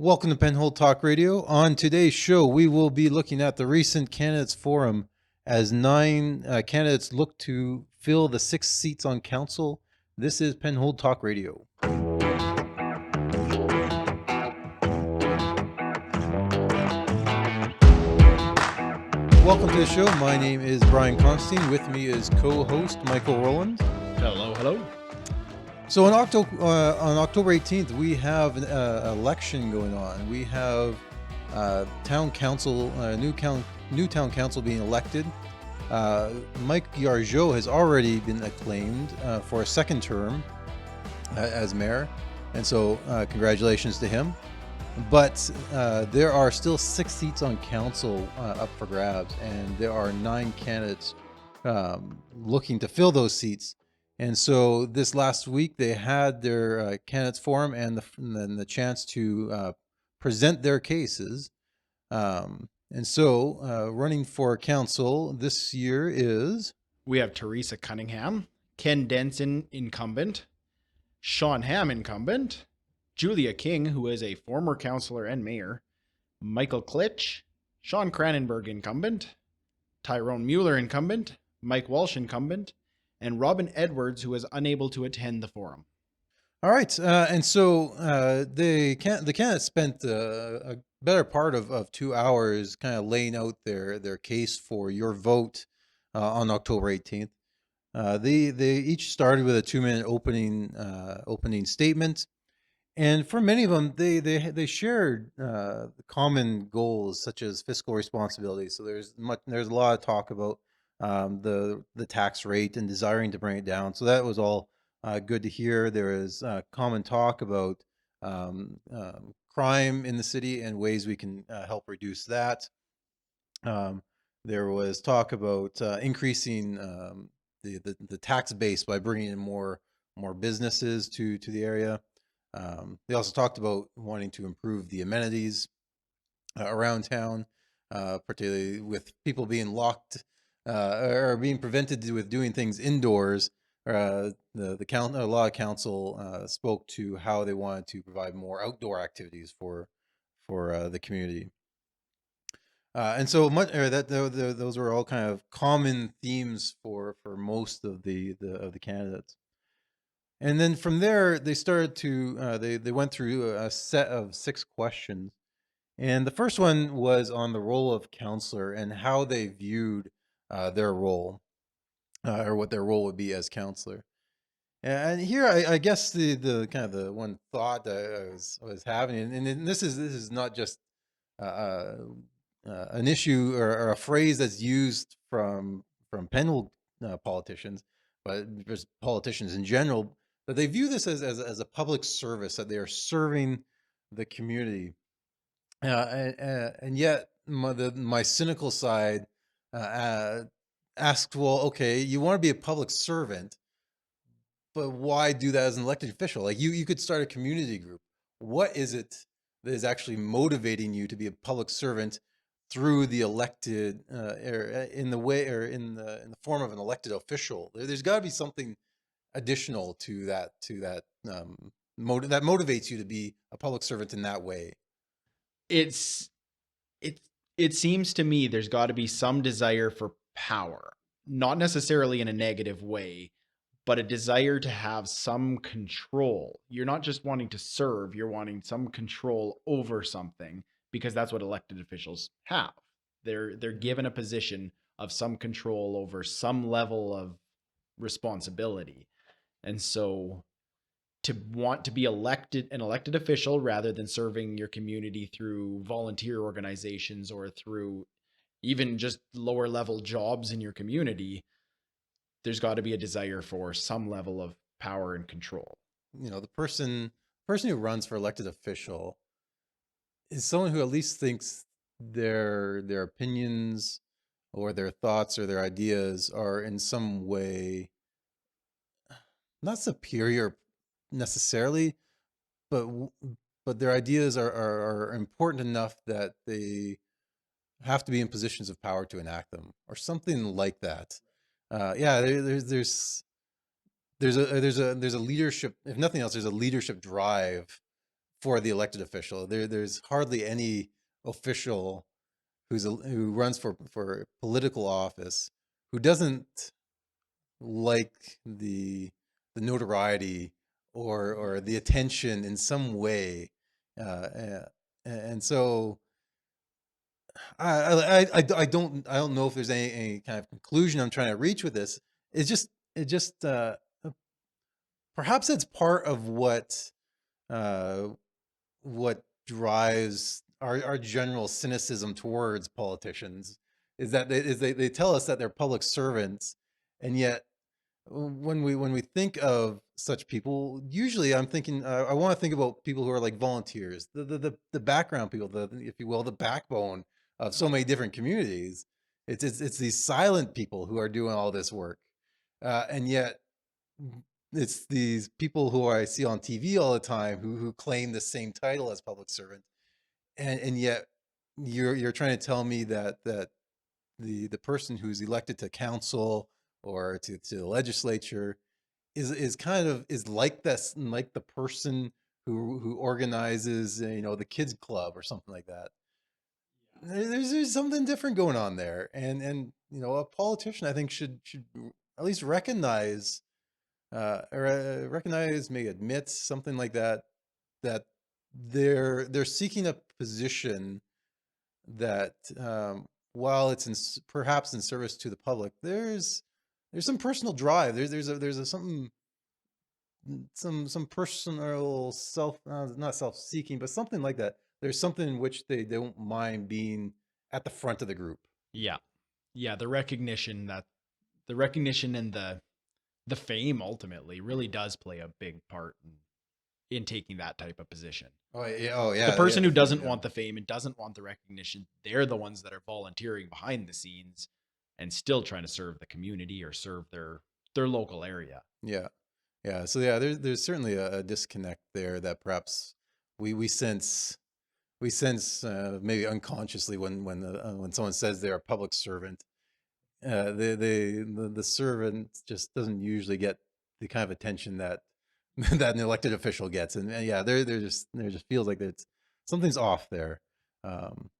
Welcome to Penhold Talk Radio. On today's show, we will be looking at the recent Candidates Forum as nine candidates look to fill the 6 seats on council. This is Penhold Talk Radio. Welcome to the show. My name is Brian Constantine. With me is co-host Michael Rowland. Hello, hello. So on October 18th, we have an election going on. We have town council, new town council being elected. Mike Yargeau has already been acclaimed for a second term as mayor, and so congratulations to him. But there are still 6 seats on council up for grabs, and there are 9 candidates looking to fill those seats. And so this last week they had their candidates forum and then the chance to present their cases. And so running for council this year is... We have Teresa Cunningham, Ken Denson, incumbent, Sean Ham, incumbent, Julia King, who is a former councillor and mayor, Michael Klitsch, Sean Cranenberg, incumbent, Tyrone Mueller, incumbent, Mike Walsh, incumbent, and Robin Edwards, who was unable to attend the forum. All right. And so the candidates spent a better part of 2 hours kind of laying out their case for your vote on October 18th. They each started with a 2-minute opening statement. And for many of them, they shared common goals such as fiscal responsibility. So there's a lot of talk about the tax rate and desiring to bring it down. So that was all good to hear. There is common talk about crime in the city and ways we can help reduce that. There was talk about increasing the tax base by bringing in more businesses to the area. They also talked about wanting to improve the amenities around town, particularly with people being locked or being prevented with doing things indoors. A lot of council spoke to how they wanted to provide more outdoor activities for the community. And so those were all kind of common themes for most of the candidates. And then from there, they started to they went through a set of 6 questions, and the first one was on the role of counselor and how they viewed their role, or what their role would be as counselor. And here, I guess the kind of the one thought that I was having, and this is not just an issue or a phrase that's used from Penhold politicians, but just politicians in general, that they view this as a public service, that they are serving the community. And yet my cynical side asked, well, okay, you want to be a public servant, but why do that as an elected official? Like you could start a community group. What is it that is actually motivating you to be a public servant through the elected, or in the form of an elected official? There's got to be something additional to that that motivates you to be a public servant in that way. It seems to me there's got to be some desire for power, not necessarily in a negative way, but a desire to have some control. You're not just wanting to serve, you're wanting some control over something, because that's what elected officials have. They're given a position of some control over some level of responsibility. And so to want to be an elected official rather than serving your community through volunteer organizations or through even just lower level jobs in your community, there's got to be a desire for some level of power and control. You know, the person who runs for elected official is someone who at least thinks their opinions or their thoughts or their ideas are in some way not superior necessarily, but their ideas are important enough that they have to be in positions of power to enact them, or something like that. Yeah, there's a leadership, if nothing else, there's a leadership drive for the elected official. There's hardly any official who runs for political office who doesn't like the notoriety or the Yes. attention in some way, and so I don't know if there's any kind of conclusion I'm trying to reach with this. It just perhaps it's part of uh, what drives our general cynicism towards politicians is that they tell us that they're public servants, and yet when we think of such people, usually I'm thinking I want to think about people who are like volunteers, the background people, if you will, the backbone of so many different communities. It's these silent people who are doing all this work, and yet it's these people who I see on TV all the time who claim the same title as public servant, and yet you're trying to tell me that the person who's elected to council or to the legislature is kind of is like this, like the person who organizes the kids club or something like that. There's something different going on there, and a politician I think should at least recognize, may admit something like that, that they're seeking a position that, while it's perhaps in service to the public, there's some personal drive. There's a something, some personal self, not self-seeking, but something like that. There's something in which they don't mind being at the front of the group. Yeah. Yeah, the recognition and the fame ultimately really does play a big part in taking that type of position. Oh yeah, oh The yeah, person who doesn't yeah. want the fame and doesn't want the recognition, they're the ones that are volunteering behind the scenes and still trying to serve the community or serve their local area. Yeah, yeah. So yeah, there's certainly a disconnect there that perhaps we sense, maybe unconsciously when someone says they're a public servant, the servant just doesn't usually get the kind of attention that that an elected official gets, and yeah, there just feels like it's something's off there. Um,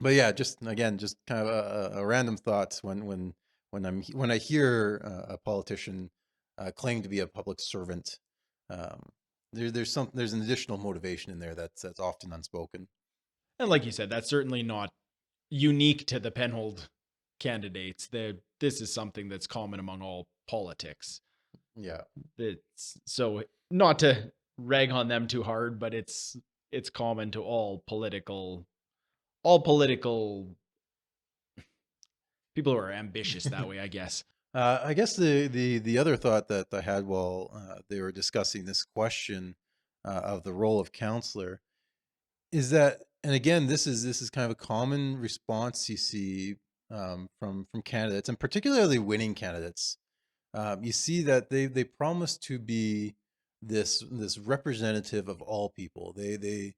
but yeah, just again, just kind of a random thoughts when I hear a politician claim to be a public servant. Um, there's an additional motivation in there that's often unspoken. And like you said, that's certainly not unique to the Penhold candidates. This is something that's common among all politics. Yeah, It's so not to rag on them too hard, but it's common to all political people who are ambitious that way, I guess. I guess the other thought that I had while they were discussing this question of the role of counselor is that, and again, this is kind of a common response you see from candidates, and particularly winning candidates. You see that they promise to be this representative of all people. They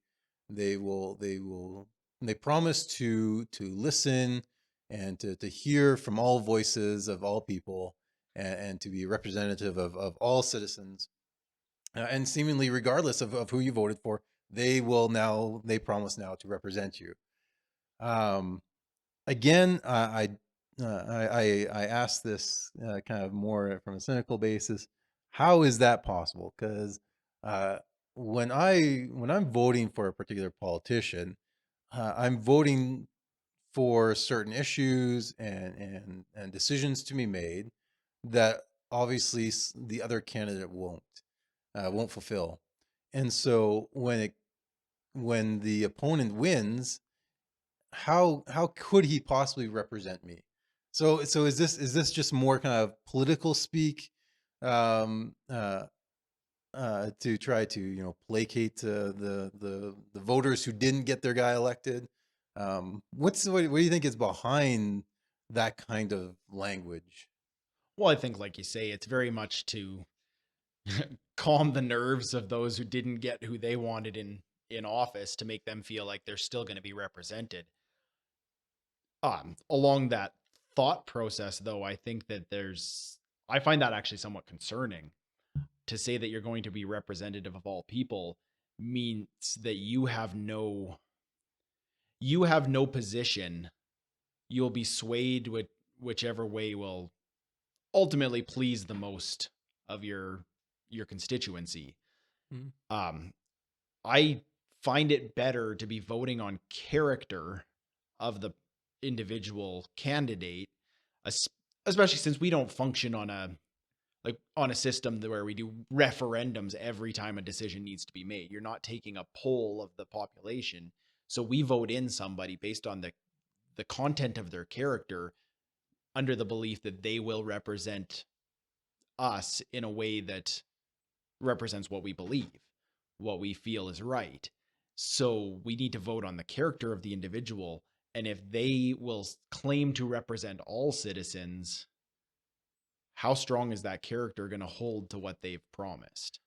promise to listen and to hear from all voices of all people, and to be representative of all citizens, and seemingly regardless of who you voted for, they promise now to represent you. Um, Again, I ask this kind of more from a cynical basis. How is that possible? Because uh, when I'm voting for a particular politician, I'm voting for certain issues and decisions to be made that obviously the other candidate won't fulfill. And so when the opponent wins, how could he possibly represent me? So is this just more kind of political speak, um, uh, to try to placate the voters who didn't get their guy elected? What do you think is behind that kind of language? Well, I think, like you say, it's very much to calm the nerves of those who didn't get who they wanted in office to make them feel like they're still going to be represented. Along that thought process, though, I think that I find that actually somewhat concerning to say that you're going to be representative of all people means that you have no position. You'll be swayed with whichever way will ultimately please the most of your constituency. Mhm. Um, I find it better to be voting on character of the individual candidate, especially since we don't function on a system where we do referendums every time a decision needs to be made. You're not taking a poll of the population. So we vote in somebody based on the content of their character, under the belief that they will represent us in a way that represents what we believe, what we feel is right. So we need to vote on the character of the individual. And if they will claim to represent all citizens, how strong is that character going to hold to what they've promised?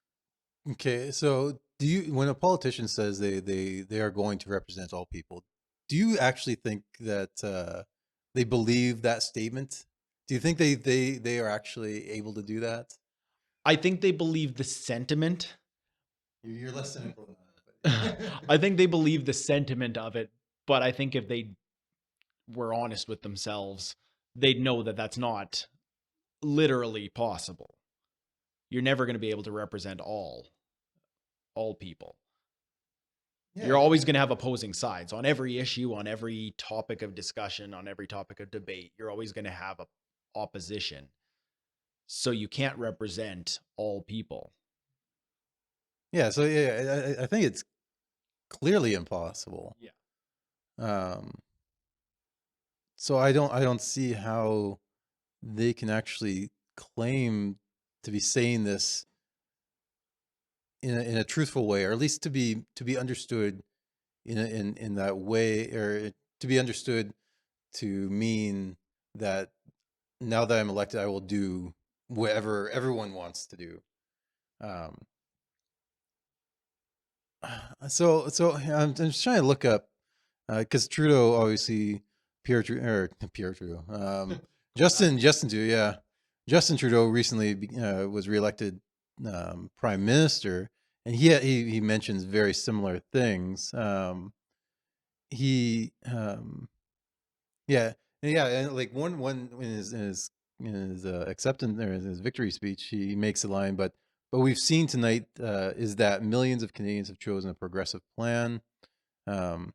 Okay, so do you, when a politician says they are going to represent all people, do you actually think that they believe that statement? Do you think they are actually able to do that? I think they believe the sentiment. You're less cynical than that. I think they believe the sentiment of it, but I think if they were honest with themselves, they'd know that that's not literally possible. You're never going to be able to represent all people. Yeah, You're always going to have opposing sides on every issue, on every topic of discussion, on every topic of debate. You're always going to have a opposition. So you can't represent all people. yeah. So yeah, I think it's clearly impossible. Yeah. Um, so I don't see how they can actually claim to be saying this in a truthful way, or at least to be understood in that way, or to be understood to mean that now that I'm elected, I will do whatever everyone wants to do. Um, I'm just trying to look up because Trudeau obviously Pierre Trudeau, Justin Trudeau, yeah, Justin Trudeau recently was reelected prime minister, and he mentions very similar things. He Yeah, and like one in his acceptance or in his victory speech, he makes a line, but what we've seen tonight is that millions of Canadians have chosen a progressive plan. Um,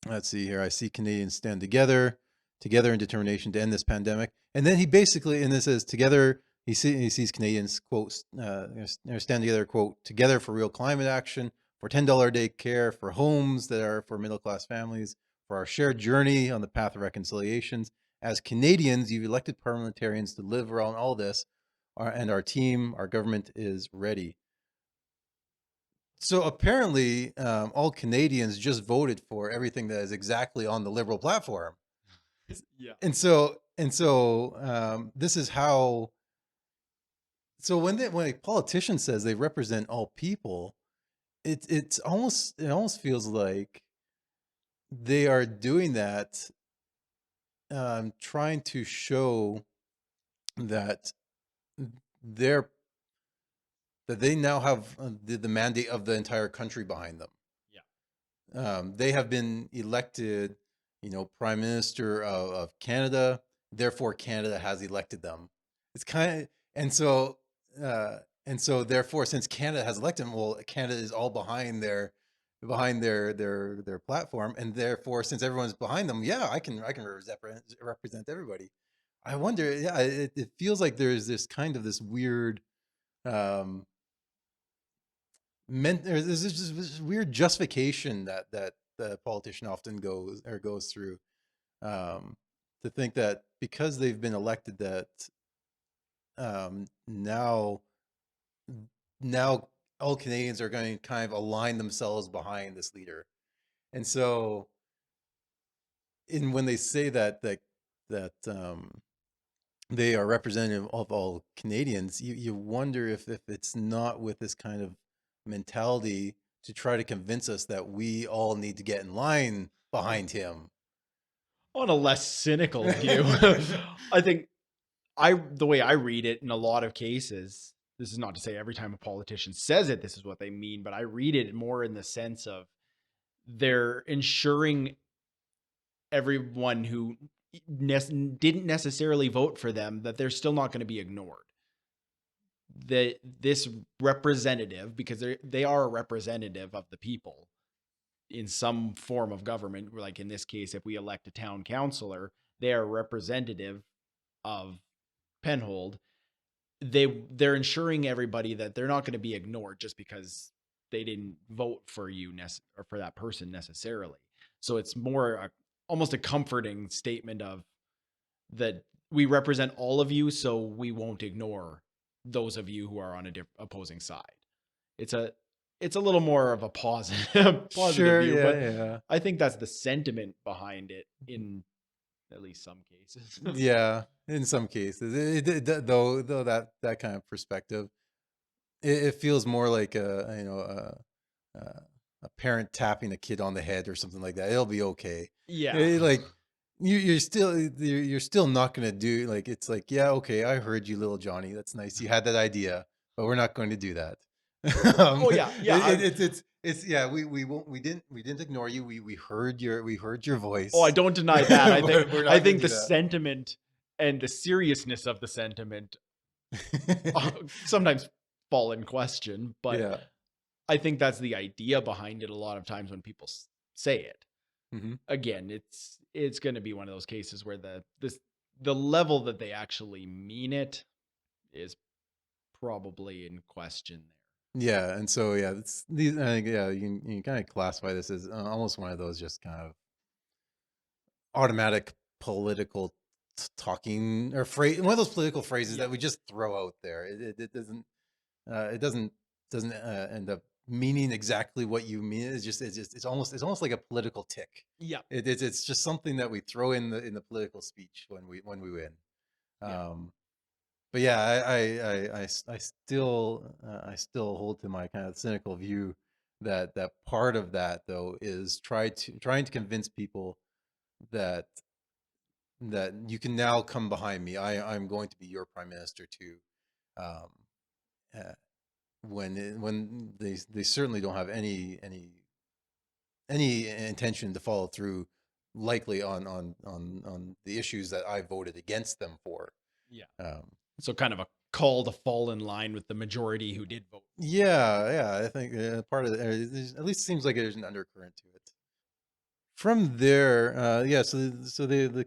let's see here. I see Canadians stand together in determination to end this pandemic. And then he basically, and this says together, he sees Canadians, quote, stand together, quote, together for real climate action, for $10 a day care, for homes that are for middle class families, for our shared journey on the path of reconciliations. As Canadians, you've elected parliamentarians to live around all this, and our team, our government is ready. So apparently, all Canadians just voted for everything that is exactly on the Liberal platform, Yeah. and so this is how. So when a politician says they represent all people, it almost feels like they are doing that, trying to show that they're that they now have the mandate of the entire country behind them. Yeah. They have been elected, prime minister of Canada. Therefore, Canada has elected them. It's kind of, uh, and so therefore, since Canada has elected them, well, Canada is all behind their platform, and therefore, since everyone's behind them, yeah, I can represent everybody. I wonder, yeah, it feels like there's this weird um, there's this weird justification that the politician often goes through, um, to think that because they've been elected, that now all Canadians are going to kind of align themselves behind this leader, and so when they say that they are representative of all Canadians, you wonder if it's not with this kind of mentality to try to convince us that we all need to get in line behind him. On a less cynical view, I think the way I read it in a lot of cases This is not to say every time a politician says it, this is what they mean, but I read it more in the sense of they're ensuring everyone who didn't necessarily vote for them that they're still not going to be ignored. That this representative, because they are a representative of the people in some form of government, like in this case, if we elect a town councillor, they are representative of Penhold. They're ensuring everybody that they're not going to be ignored just because they didn't vote for you or for that person necessarily. So it's more almost a comforting statement of that we represent all of you, so we won't ignore those of you who are on a opposing side. It's a little more of a positive Sure, view, yeah, but yeah. I think that's the sentiment behind it in at least some cases. Yeah, in some cases, though that kind of perspective, it feels more like a parent tapping a kid on the head or something like that. It'll be okay. Yeah. Like you're still not gonna do like it's like yeah okay I heard you little Johnny, that's nice, you had that idea, but we're not going to do that. Oh yeah, yeah. It's yeah we didn't ignore you, we heard your Oh, I voice. don't deny that. We're I not gonna think do the that. sentiment and the seriousness of the sentiment sometimes fall in question, but Yeah. I think that's the idea behind it a lot of times when people say it. Hmm. Again, it's going to be one of those cases where the level that they actually mean it is probably in question Yeah, and so yeah, it's these. I think yeah, you can kind of classify this as almost one of those just kind of automatic political talking or phrase, one of those political phrases there. that we just throw out there. It doesn't end up meaning exactly what you mean. It's almost like a political tick. Yeah. It's just something that we throw in the political speech when we win. Yeah. Um, but yeah, I still hold to my kind of cynical view that part of that though is trying to convince people that you can now come behind me. I'm going to be your prime minister too. Um, uh, when they certainly don't have any intention to follow through, likely on the issues that I voted against them for. Yeah. Um, So kind of a call to fall in line with the majority who did vote. yeah, I think part of at least it seems like there's an undercurrent to it. From there, yeah, so the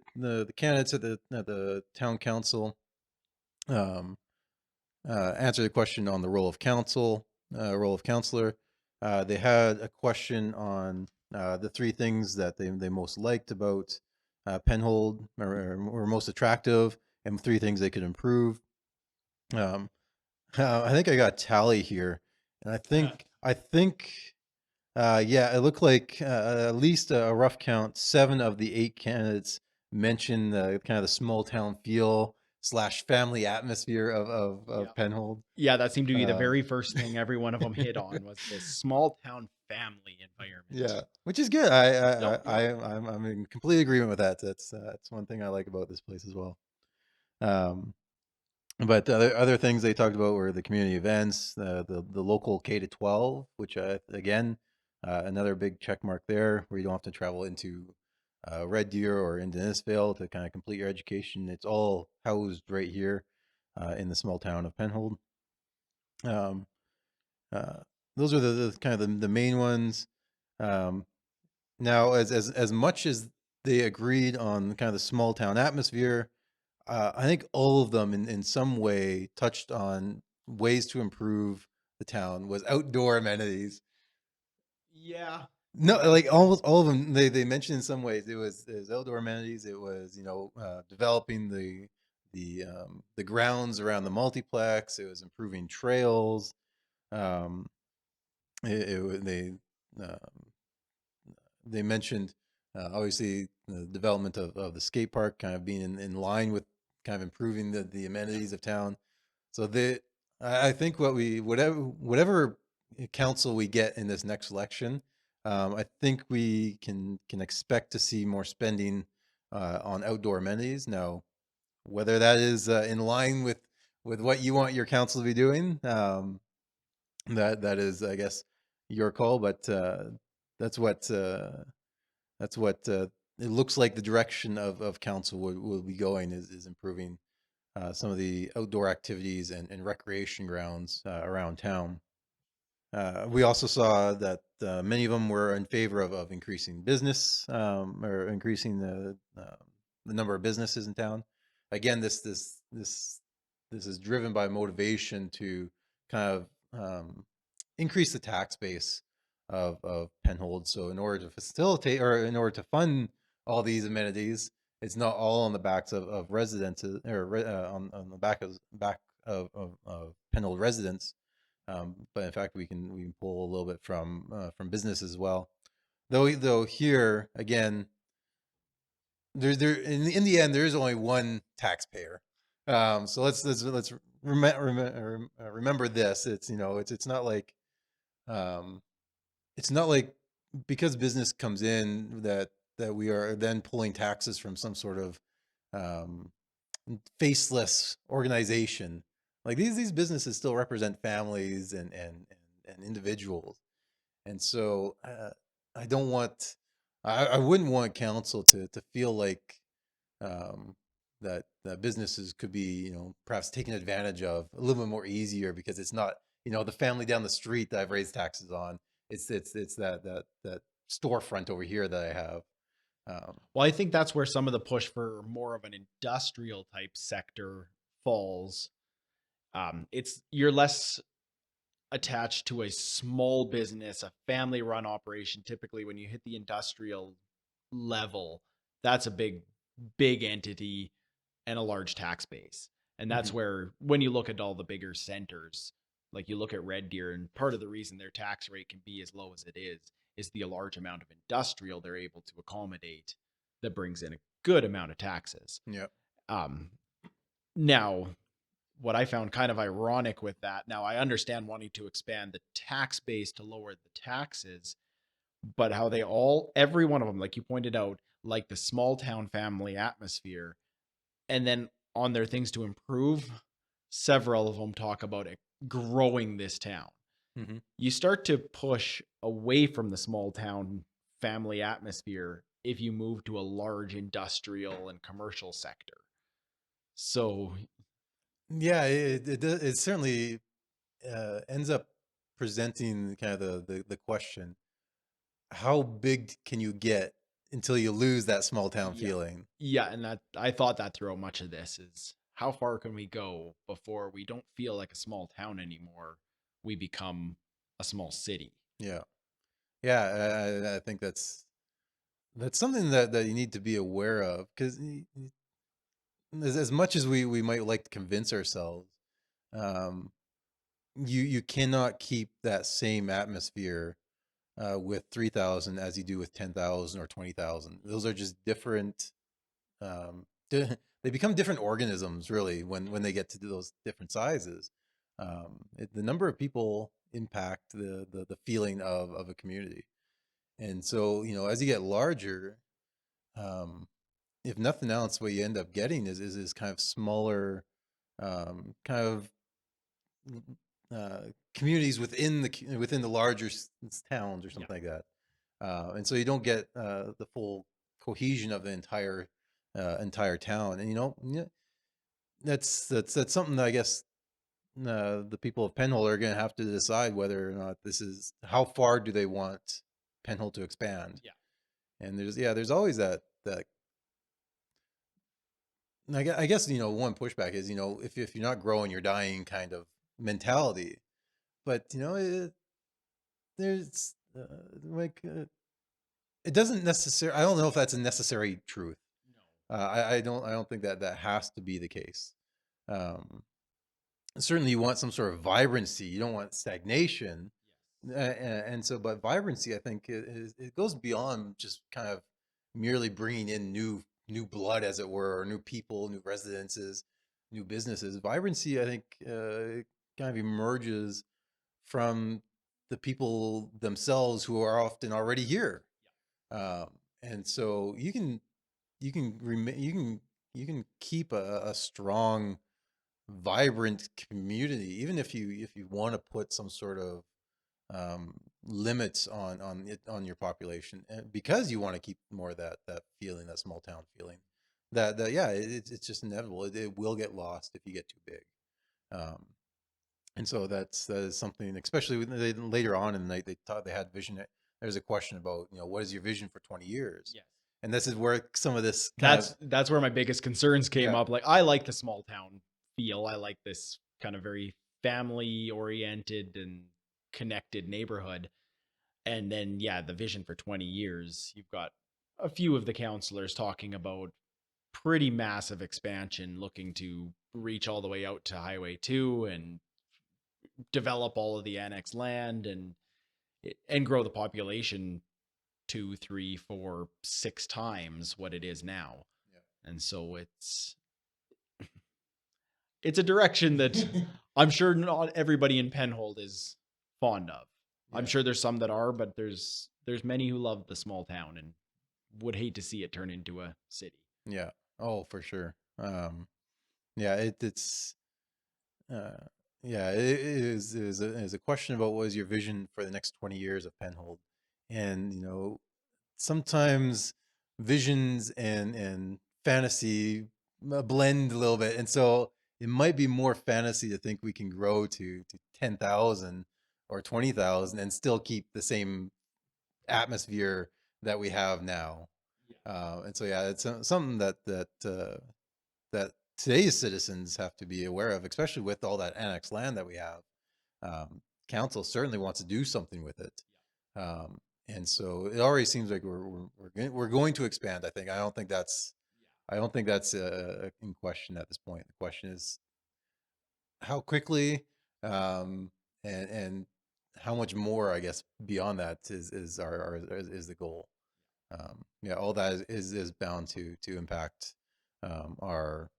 candidates at the town council um, answered the question on the role of counselor. They had a question on the three things that they most liked about Penhold, or most attractive, and three things they could improve. Um, I think I got a tally here, and I think yeah, it looked like at least a rough count, 7 of the 8 candidates mentioned the kind of the small town feel slash family atmosphere of Yeah. Penhold. Yeah, that seemed to be the Um, very first thing every one of them hit on was this small town family yeah, environment. which is good. Yep, yep. I'm in complete agreement with that. That's one thing I like about this place as well. Um, but other things they talked about were the community events, the local K to 12, which again another big check mark there, where you don't have to travel into Red Deer or into Innisfail to kind of complete your education. It's all housed right here in the small town of Penhold. Um, uh, those are the kind of the main ones. Um, Now, as much as they agreed on kind of the small town atmosphere, I think all of them in some way touched on ways to improve the town was outdoor amenities. Yeah. No, like almost all of them, they mentioned in some ways it was outdoor amenities. It was developing the grounds around the multiplex. It was improving trails. Um, um, they mentioned obviously the development of the skate park kind of being in line with kind of improving the amenities of town. So I think whatever council we get in this next election, I think we can expect to see more spending on outdoor amenities. Now, whether that is in line with what you want your council to be doing. That is, I guess, your call, but that's what that's what it looks like the direction of council will be going is improving some of the outdoor activities and recreation grounds around town. We also saw that many of them were in favor of increasing business or increasing the number of businesses in town. Again, this is driven by motivation to kind of increase the tax base of Penhold. So in order to facilitate or in order to fund all these amenities, it's not all on the backs of residents or on the back of Penhold residents, but in fact, we can pull a little bit from business as well. Though here again, there in the end there is only one taxpayer. So let's remember this. It's it's not like um, it's not like because business comes in that we are then pulling taxes from some sort of um, faceless organization. Like these businesses still represent families and individuals, and so I don't want I wouldn't want council to feel like um, that businesses could be perhaps taken advantage of a little bit more easier because it's not the family down the street that I've raised taxes on. It's that storefront over here that I have. Well, I think that's where some of the push for more of an industrial type sector falls. It's you're less attached to a small business, a family run operation. Typically, when you hit the industrial level, that's a big entity and a large tax base. And that's Mhm. where, when you look at all the bigger centers, like you look at Red Deer, and part of the reason their tax rate can be as low as it is the large amount of industrial they're able to accommodate that brings in a good amount of taxes. Yeah. Um, Now, what I found kind of ironic with that, now I understand wanting to expand the tax base to lower the taxes, but how every one of them, like you pointed out, like the small town family atmosphere, and then on their things to improve, several of them talk about it growing this town. Hmm. You start to push away from the small town family atmosphere if you move to a large industrial and commercial sector. So, Yeah, it certainly ends up presenting kind of the question: how big can you get until you lose that small town yeah. feeling? Yeah, and that I thought that throughout much of this is how far can we go before we don't feel like a small town anymore? We become a small city. Yeah, yeah, I think that's something that you need to be aware of because as much as we might like to convince ourselves, um, you cannot keep that same atmosphere with 3,000 as you do with 10,000 or 20,000. Those are just different. They become different organisms really when they get to those different sizes. The number of people impact the feeling of a community, and so as you get larger, um, if nothing else, what you end up getting is kind of smaller, kind of communities within the larger towns or Yeah. something like that, and so you don't get the full cohesion of the entire town. And yeah, that's something that I guess the people of Penhold are going to have to decide whether or not this is how far do they want Penhold to expand. Yeah. And there's always that I guess one pushback is if you're not growing, you're dying kind of mentality. But there's like it doesn't necessarily. I don't know if that's a necessary truth. No. I don't think that has to be the case. Um, Certainly, you want some sort of vibrancy. You don't want stagnation. And so, but vibrancy, I think, it goes beyond just kind of merely bringing in new blood, as it were, or new people, new residences, new businesses. Vibrancy, I think, kind of emerges from the people themselves who are often already here. Um, and so you can keep a strong vibrant community, even if you want to put some sort of limits on your population, because you want to keep more of that feeling, that small town feeling, that yeah, it's just inevitable. It will get lost if you get too big. Um, and so that is something, especially when later on in the night, they thought they had vision. There's a question about, what is your vision for 20 years? Yes. And this is where some of this kind of, That's where my biggest concerns came yeah, up. Like, I like the small town feel. I like this kind of very family oriented and connected neighborhood. And then, yeah, the vision for 20 years, you've got a few of the councillors talking about pretty massive expansion, looking to reach all the way out to Highway 2 and develop all of the annex land and grow the population 2, 3, 4, 6 times what it is now. yeah. And so it's a direction that I'm sure not everybody in Penhold is fond of. I'm Yeah. sure there's some that are, but there's many who love the small town and would hate to see it turn into a city. Yeah. Oh, for sure. Yeah, it's uh, yeah, it is a question about what is your vision for the next 20 years of Penhold, and sometimes visions and fantasy blend a little bit, and so it might be more fantasy to think we can grow to 10,000 or 20,000 and still keep the same atmosphere that we have now. And so yeah, it's something that today's citizens have to be aware of, especially with all that annexed land that we have. Council certainly wants to do something with it, and so it already seems like we're going to expand. I don't think that's in question at this point. The question is how quickly, and how much more. I guess beyond that is the goal. Yeah, all that is bound to impact our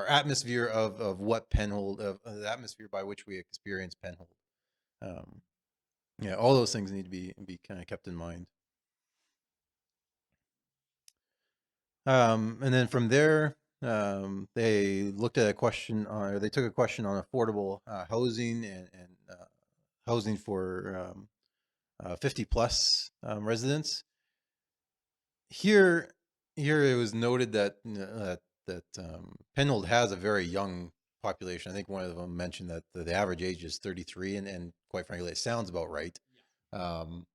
atmosphere of what Penhold, of the atmosphere by which we experience Penhold. Um, yeah, all those things need to be kind of kept in mind. And then from there, they looked at a question, or they took a question on affordable housing and housing for 50 plus residents. Here, here it was noted that Penhold has a very young population. I think one of them mentioned that the average age is 33, and quite frankly, it sounds about right. Um,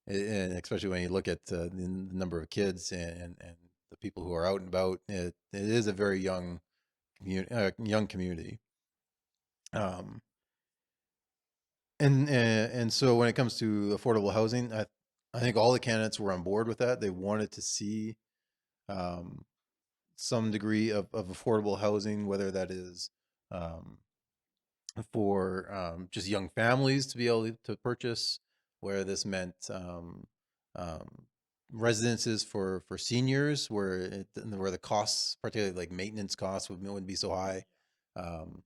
and especially when you look at the number of kids and the people who are out and about, it is a very young community. Um, and so when it comes to affordable housing, I think all the candidates were on board with that. They wanted to see um, some degree of affordable housing, whether that is um, for just young families to be able to purchase, where this meant um, residences for seniors, where the costs, particularly like maintenance costs, wouldn't be so high. Um,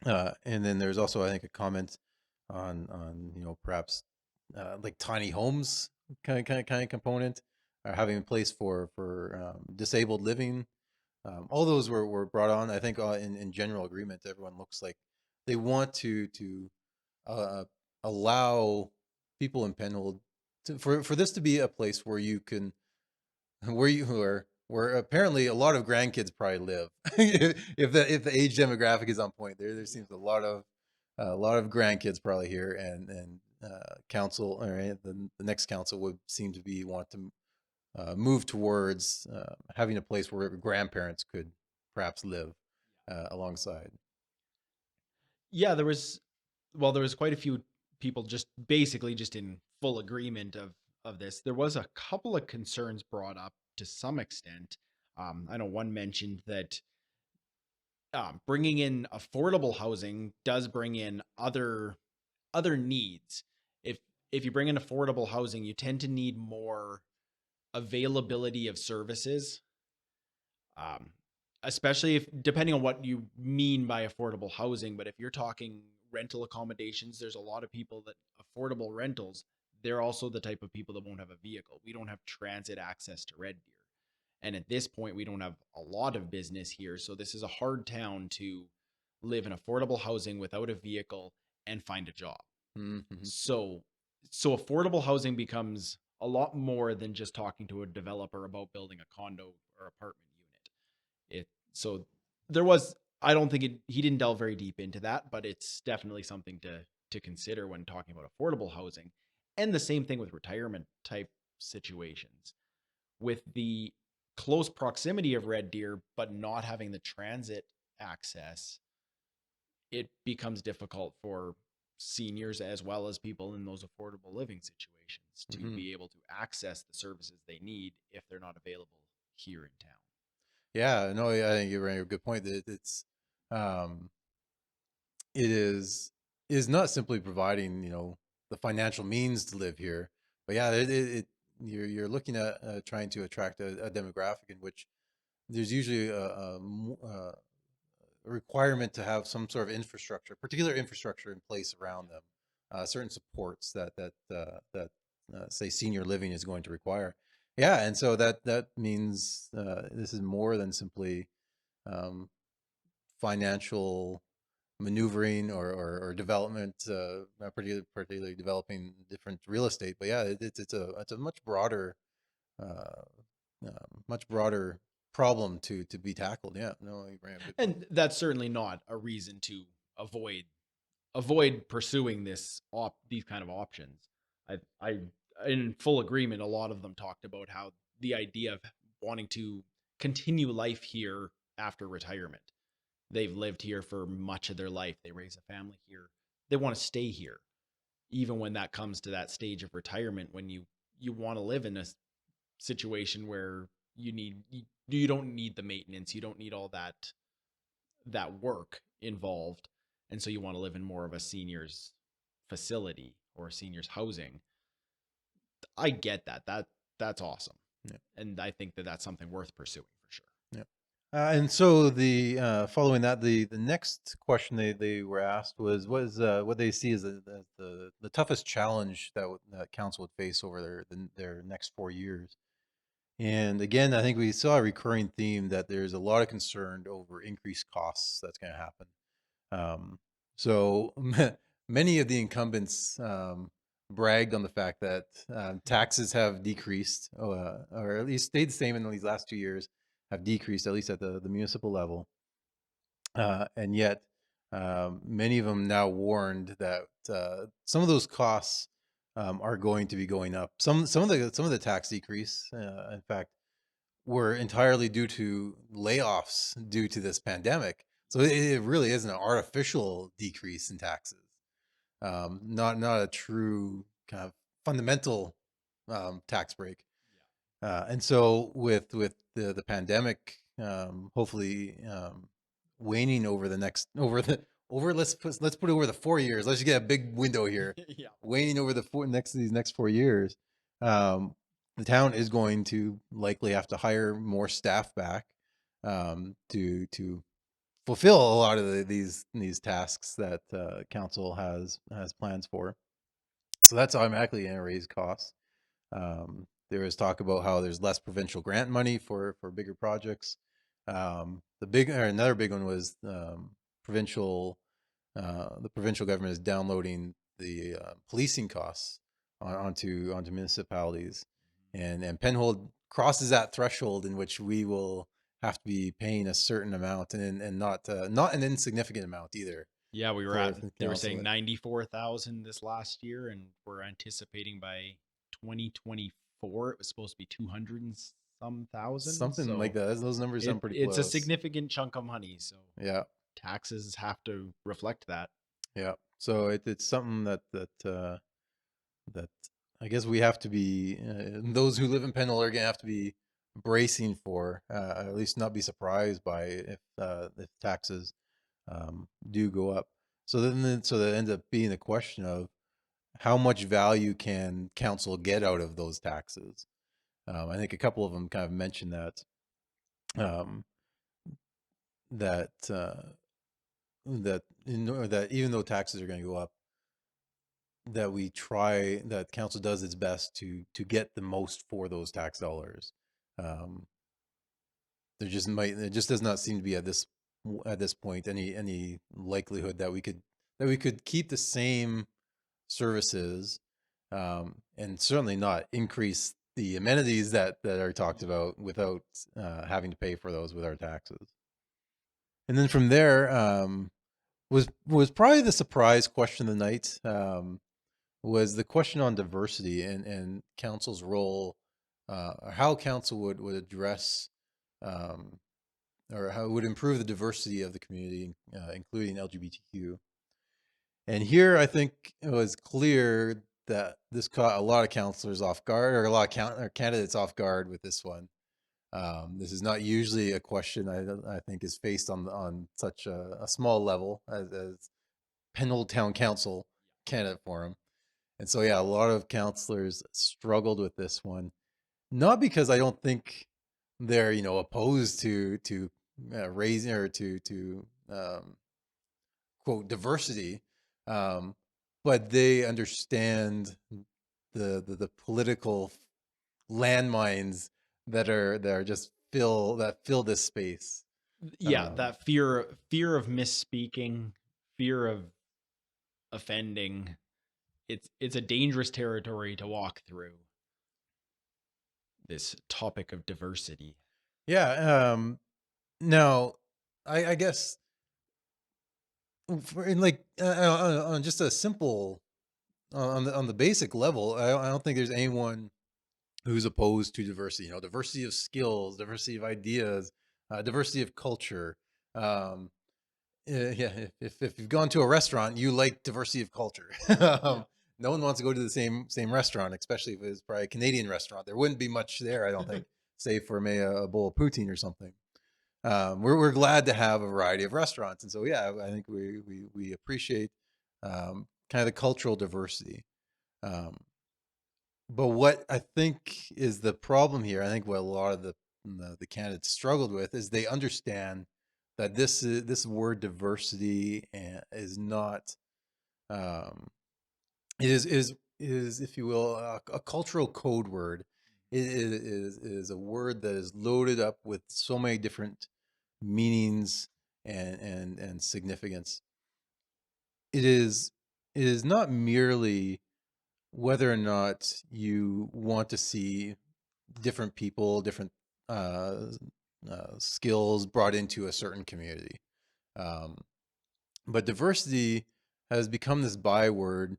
and then there's also, I think, a comment on perhaps like tiny homes kind of component, or having a place for disabled living. All those were brought on. I think in general agreement, everyone looks like they want to uh, allow people in Penhold for this to be a place where you can where apparently a lot of grandkids probably live. If the age demographic is on point, there seems a lot of grandkids probably here, and council, or the next council would seem to want to move towards having a place where grandparents could perhaps live alongside. Yeah, there was quite a few people just basically just in full agreement of this. There was a couple of concerns brought up to some extent. I know one mentioned that bringing in affordable housing does bring in other needs. If you bring in affordable housing, you tend to need more availability of services, um, especially if depending on what you mean by affordable housing. But if you're talking rental accommodations, there's a lot of people that affordable rentals. They're also the type of people that won't have a vehicle. We don't have transit access to Red Deer, And at this point, we don't have a lot of business here. So this is a hard town to live in affordable housing without a vehicle and find a job. Mm-hmm. So so affordable housing becomes a lot more than just talking to a developer about building a condo or apartment unit. So there was, I don't think he didn't delve very deep into that, but it's definitely something to consider when talking about affordable housing. And the same thing with retirement type situations. With the close proximity of Red Deer but not having the transit access, it becomes difficult for seniors as well as people in those affordable living situations to Mm-hmm. be able to access the services they need if they're not available here in town. Yeah, no, I think you bring a good point that um, it is not simply providing, the financial means to live here, but yeah, you're looking at trying to attract a demographic in which there's usually a requirement to have some sort of infrastructure, particular infrastructure in place around them, certain supports that say senior living is going to require. Yeah, and so that means this is more than simply um, financial maneuvering or development, particularly developing different real estate. But yeah, it's a uh, much broader problem to be tackled. Yeah, no, you bring up a good point. And that's certainly not a reason to avoid avoid pursuing these kind of options. I in full agreement. A lot of them talked about how the idea of wanting to continue life here after retirement. They've lived here for much of their life. They raise a family here. They want to stay here, even when that comes to that stage of retirement when you want to live in a situation where you don't need the maintenance, you don't need all that work involved, and so you want to live in more of a seniors facility or seniors housing. I get that's awesome, Yeah. and I think that that's something worth pursuing for sure. Yeah. And so the following that, the next question they were asked was what they see as the toughest challenge that council would face over their next 4 years. And again, I think we saw a recurring theme that there's a lot of concern over increased costs that's going to happen. So many of the incumbents bragged on the fact that taxes have decreased, or at least stayed the same in these last 2 years, have decreased, at least at the municipal level. And yet, many of them now warned that some of those costs are going to be going up. Some of the tax decrease, in fact, were entirely due to layoffs due to this pandemic. So it really is an artificial decrease in taxes, not a true kind of fundamental tax break. And so with the pandemic, hopefully waning over the next over the over let's put over the 4 years. Let's just get a big window here. Yeah. Waning over these next 4 years, um, the town is going to likely have to hire more staff back to fulfill a lot of these tasks that council has plans for. So that's automatically going to raise costs. There was talk about how there's less provincial grant money for bigger projects. Another big one was provincial. The provincial government is downloading the policing costs onto municipalities, and Penhold crosses that threshold in which we will have to be paying a certain amount, and not an insignificant amount either Yeah, we were for at the they were council. saying 94,000 this last year, and we're anticipating by 2024 it was supposed to be 200 and some thousand. Something like So that. Those numbers sound pretty it's a close. significant chunk of money. So Yeah. taxes have to reflect that. Yeah. So it's something that I guess we have to be those who live in Penhold are gonna have to be bracing for, at least not be surprised by if taxes do go up. So that ends up being the question of how much value can council get out of those taxes. I think a couple of them kind of mentioned um, that even though taxes are going to go up, that council does its best to get the most for those tax dollars. Um, it just does not seem to be at this point any likelihood that we could keep the same services, and certainly not increase the amenities that are talked about without having to pay for those with our taxes. And then from there, was probably the surprise question of the night, was the question on diversity and council's role, or how council would address, um, or how it would improve the diversity of the community, including LGBTQ. And here, I think it was clear that this caught a lot of councilors off guard, or a lot of or candidates off guard with this one. This is not usually a question I think is faced on such a small level as Penhold Town Council Candidate Forum. And so, yeah, a lot of councilors struggled with this one, not because I don't think they're opposed raising or to quote diversity, um, but they understand the political landmines that are just fill this space. Yeah, that fear of misspeaking, fear of offending. It's a dangerous territory to walk through, this topic of diversity. Yeah. Now, I guess in like on just a simple on the basic level, I don't think there's anyone who's opposed to diversity. Diversity of skills, diversity of ideas, diversity of culture. Um, yeah, if you've gone to a restaurant, you like diversity of culture. Yeah. No one wants to go to the same restaurant, especially if it's probably a Canadian restaurant. There wouldn't be much there, I don't think, save for maybe a bowl of poutine or something. We're glad to have a variety of restaurants, and so yeah, I think we appreciate kind of the cultural diversity. Um, but what I think is the problem here, I think what a lot of the candidates struggled with is they understand that this word diversity is not, um, it is if you will a cultural code word. It is a word that is loaded up with so many different meanings and significance. It is not merely whether or not you want to see different people, different uh, skills brought into a certain community. Um, but diversity has become this byword,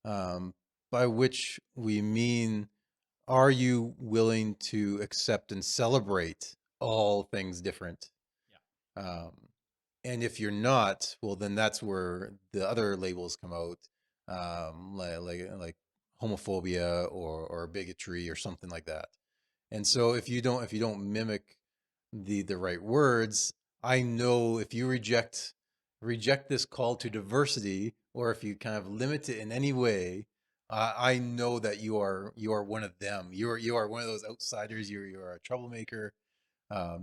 um, by which we mean, are you willing to accept and celebrate all things different? Um, and if you're not, well, then that's where the other labels come out, like homophobia or bigotry or something like that. And so if you don't mimic the right words, I know if you reject this call to diversity, or if you kind of limit it in any way, I know that you are one of them. You are one of those outsiders. You are a troublemaker.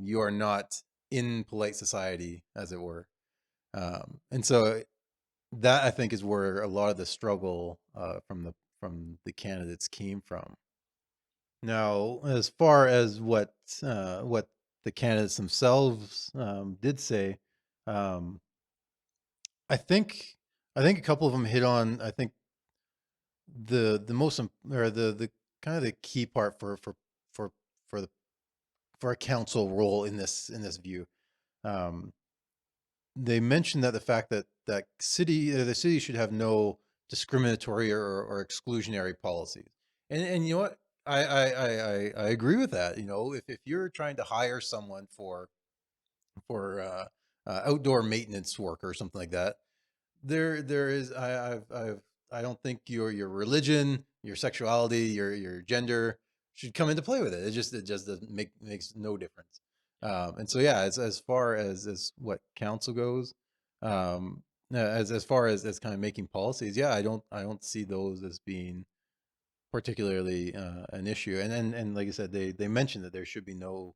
You are not in polite society, as it were. And so that, I think, is where a lot of the struggle from the candidates came from. Now, as far as what the candidates themselves did say, um, I think I think a couple of them hit on, I think, the most or the kind of the key part for for the for a council role in this view. Um, they mentioned that the fact that the city should have no discriminatory or exclusionary policies. And you know what? I agree with that. If you're trying to hire someone for outdoor maintenance work or something like that, there is I don't think your religion, your sexuality, your gender should come into play with it. It just doesn't makes no difference. And so yeah, as far as what council goes, as far as kind of making policies, yeah, I don't see those as being particularly an issue. And like I said, they mentioned that there should be no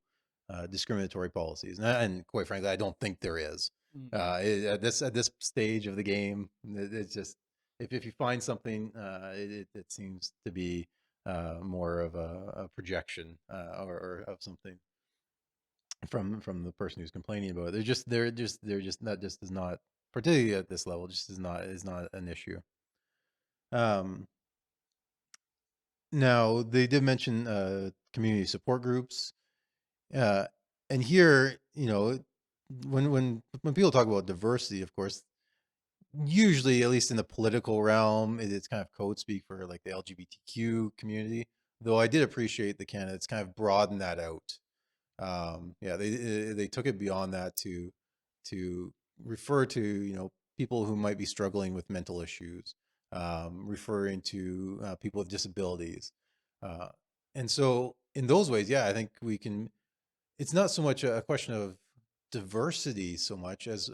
discriminatory policies, and quite frankly, I don't think there is. At this stage of the game, it's just, if you find something, it seems to be more of a projection, or of something. from the person who's complaining about it. They're just that just is not, particularly at this level, just is not an issue. Um, Now they did mention community support groups, uh, and here, when people talk about diversity, of course, usually, at least in the political realm, it's kind of code speak for like the LGBTQ community. Though I did appreciate the candidates kind of broaden that out. Yeah, they took it beyond that to refer to people who might be struggling with mental issues, referring to people with disabilities, uh, and so in those ways, yeah, I think we can. It's not so much a question of diversity so much as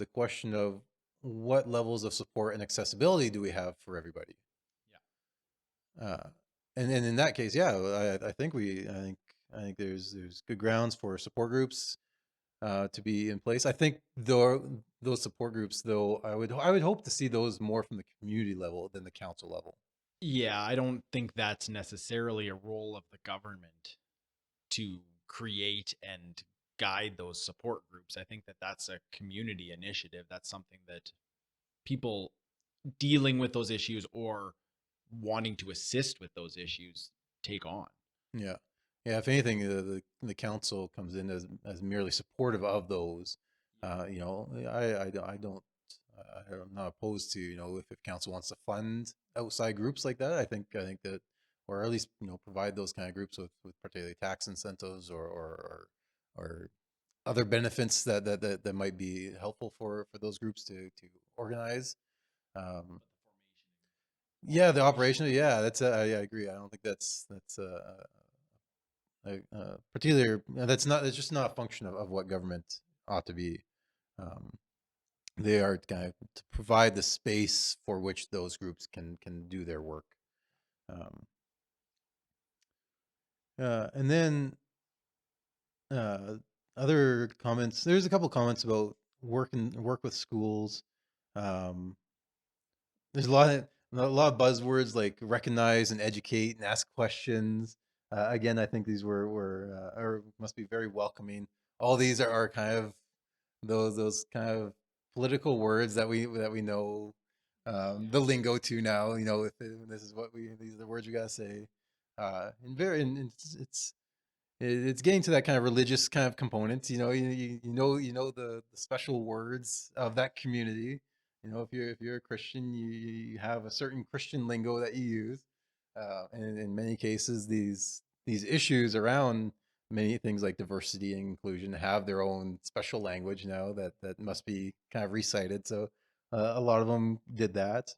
a question of what levels of support and accessibility do we have for everybody. Uh, and in that case, yeah, I think there's good grounds for support groups to be in place. I think though those support groups, though, I would hope to see those more from the community level than the council level. Yeah, I don't think that's necessarily a role of the government to create and guide those support groups. I think that that's a community initiative. That's something that people dealing with those issues or wanting to assist with those issues take on. Yeah, yeah. If anything, the council comes in as merely supportive of those. I'm not opposed to if council wants to fund outside groups like that. I think that, or at least provide those kind of groups with particularly tax incentives or other benefits that might be helpful for those groups to organize. Um, yeah, the operational. Yeah, I agree. I don't think that's particular. That's not. It's just not a function of what government ought to be. Um, they are kind of to provide the space for which those groups can do their work. Um, and then uh, other comments. There's a couple comments about work with schools. Um, there's a lot of buzzwords like recognize and educate and ask questions. Again, I think these were or must be very welcoming. All these are kind of those kind of political words that we know the lingo to now. If this is what these are the words we gotta say. And it's getting to that kind of religious kind of component. You know the special words of that community. If you're a Christian, you have a certain Christian lingo that you use, and in many cases, these issues around many things like diversity and inclusion have their own special language now that must be kind of recited. So a lot of them did that,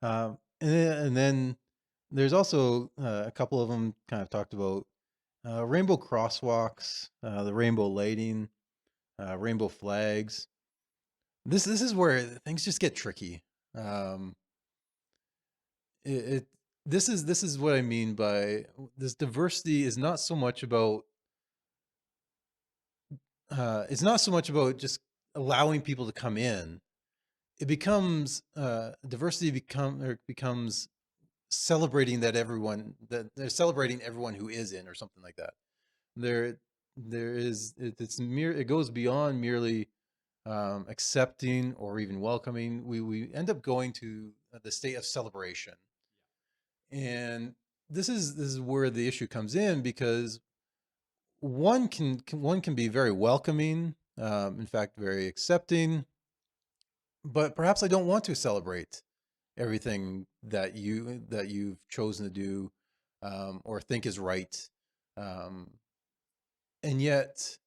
and then there's also a couple of them kind of talked about rainbow crosswalks, the rainbow lighting, rainbow flags. This is where things just get tricky. Um, it this is what I mean by this diversity is not so much about it's not so much about just allowing people to come in. It becomes diversity becomes celebrating that they're celebrating everyone who is in or something like that. There there is it goes beyond merely accepting or even welcoming. We end up going to the state of celebration, and this is where the issue comes in because one can be very welcoming, in fact, very accepting, but perhaps I don't want to celebrate everything that you've chosen to do or think is right, um, and yet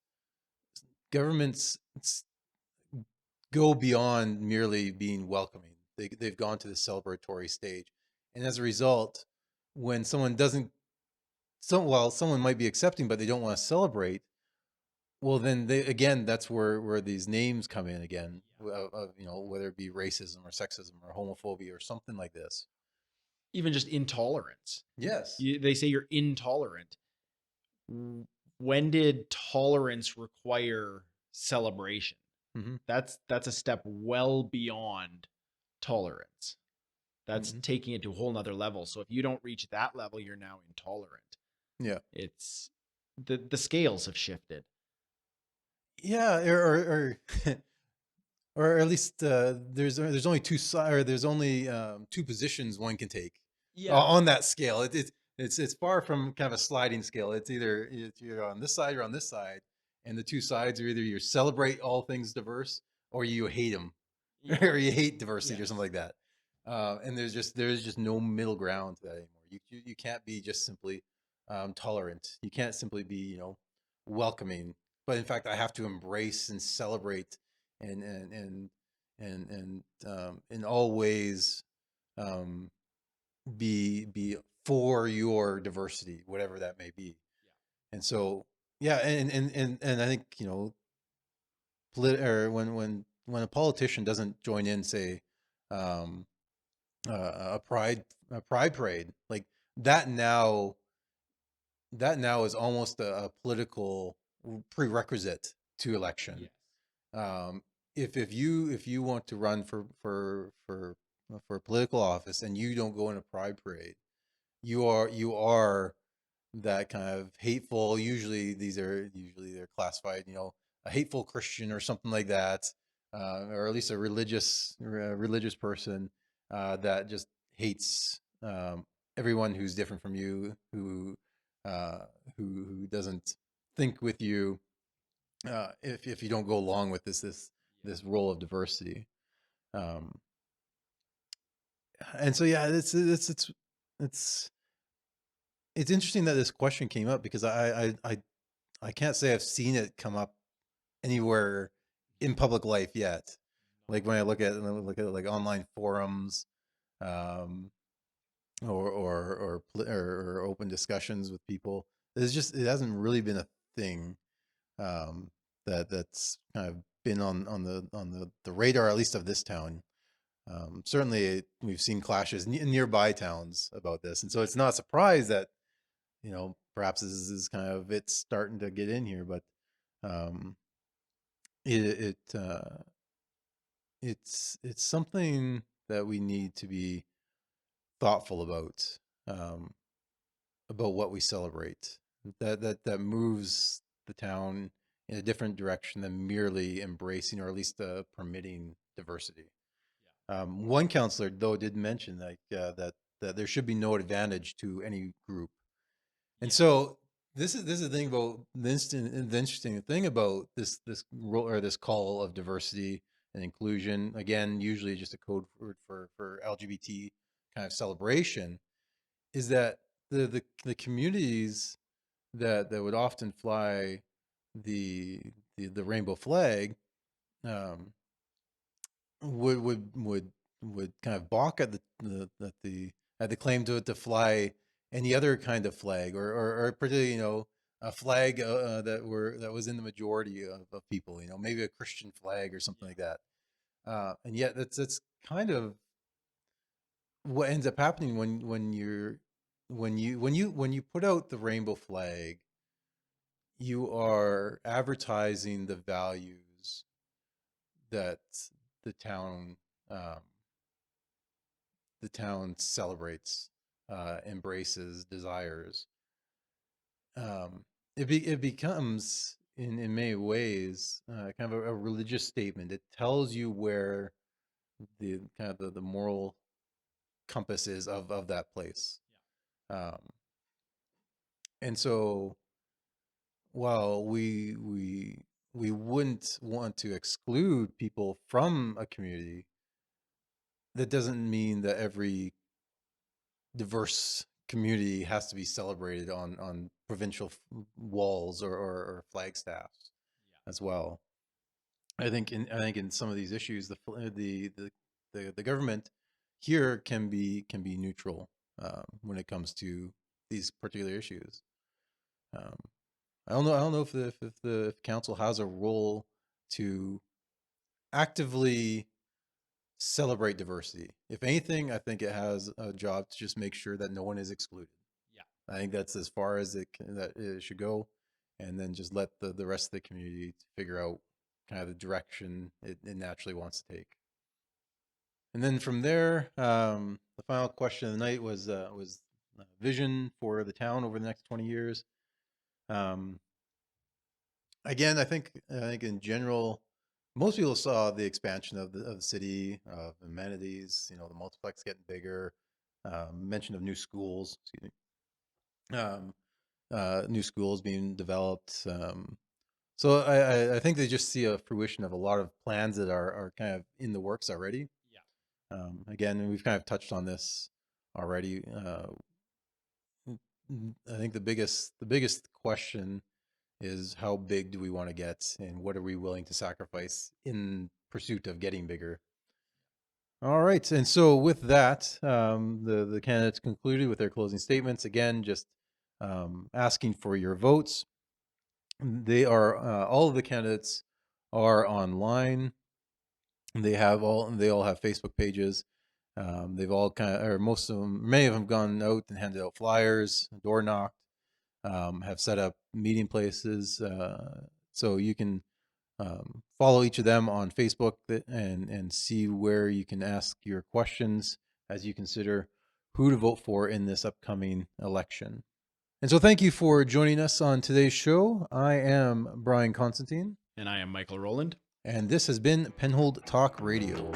governments go beyond merely being welcoming. They've gone to the celebratory stage, and as a result, when someone doesn't, while someone might be accepting, but they don't want to celebrate, well, then that's where these names come in again, whether it be racism or sexism or homophobia or something like this. Even just intolerance. Yes. They say you're intolerant. When did tolerance require celebration? Hmm. That's a step well beyond tolerance. That's Hmm. taking it to a whole nother level. So if you don't reach that level, you're now intolerant. Yeah. It's the scales have shifted. Yeah, or at least there's only there's only two positions one can take Yeah. on that scale. It's far from kind of a sliding scale. It's you're on this side or on this side, and the two sides are either you celebrate all things diverse or you hate them, Yeah. or you hate diversity or something Yes. like that. And there's just no middle ground to that anymore. You can't be just simply tolerant. You can't simply be welcoming. But in fact, I have to embrace and celebrate and in all ways um, be for your diversity, whatever that may be. And so, yeah, and I think or when a politician doesn't join in, say, um, a pride parade like that now that now is almost a political prerequisite to election. Yes. um, if you want to run for political office and you don't go in a pride parade, you are that kind of hateful. Usually they're classified, a hateful Christian or something like that, or at least a religious person that just hates everyone who's different from you, uh, who doesn't think with you, if you don't go along with this role of diversity. Um, and so yeah, it's it's interesting that this question came up because I can't say I've seen it come up anywhere in public life yet. Like when I look at like online forums, um, or open discussions with people, it hasn't really been a thing um, that's kind of been on the radar, at least of this town. Certainly, we've seen clashes in nearby towns about this, and so Yeah. it's not a surprise that perhaps this is kind of it's starting to get in here. But um, it, it it's something that we need to be thoughtful um, about what we celebrate. That moves the town in a different direction than merely embracing or at least permitting diversity. One counselor though did mention that there should be no advantage to any group. And Yeah. so this is the thing about the interesting thing about this role or this call of diversity and inclusion. Again, usually just a code word for LGBT kind of celebration, is that the communities that would often fly the the rainbow flag um, would kind of balk at the claim to fly any other kind of flag, or particularly a flag that was in the majority of people, maybe a Christian flag or something like that. And yet that's kind of what ends up happening when you put out the rainbow flag. You are advertising the values that the town um, the town celebrates, embraces, desires. It becomes in many ways kind of a religious statement. It tells you where the kind of the moral compass is of that place. Um, and so while we wouldn't want to exclude people from a community, that doesn't mean that every diverse community has to be celebrated on provincial walls or flag staffs as well. I think in some of these issues, the government here can be neutral when it comes to these particular issues. Um, I don't know if the council has a role to actively celebrate diversity. If anything, I think it has a job to just make sure that no one is excluded. Yeah. I think that's as far as that it should go, and then just let the rest of the community figure out kind of the direction it naturally wants to take. And then from there, the final question of the night was vision for the town over the next 20 years. Um, Again, I think in general, most people saw the expansion of the city, of amenities. You know, the multiplex getting bigger. Mention of new schools. Excuse me. New schools being developed. So I think they just see a fruition of a lot of plans that are kind of in the works already. Yeah. Again, we've kind of touched on this already. I think the biggest question is how big do we want to get, and what are we willing to sacrifice in pursuit of getting bigger? All right, and so with that, the candidates concluded with their closing statements. Again, just asking for your votes. They are all of the candidates are online. They all have Facebook pages. They've all or most of them, many of them, gone out and handed out flyers, door knocked, have set up meeting places, so you can follow each of them on Facebook and see where you can ask your questions as you consider who to vote for in this upcoming election. And so, thank you for joining us on today's show. I am Brian Constantine, And I am Michael Rowland. and this has been Penhold Talk Radio.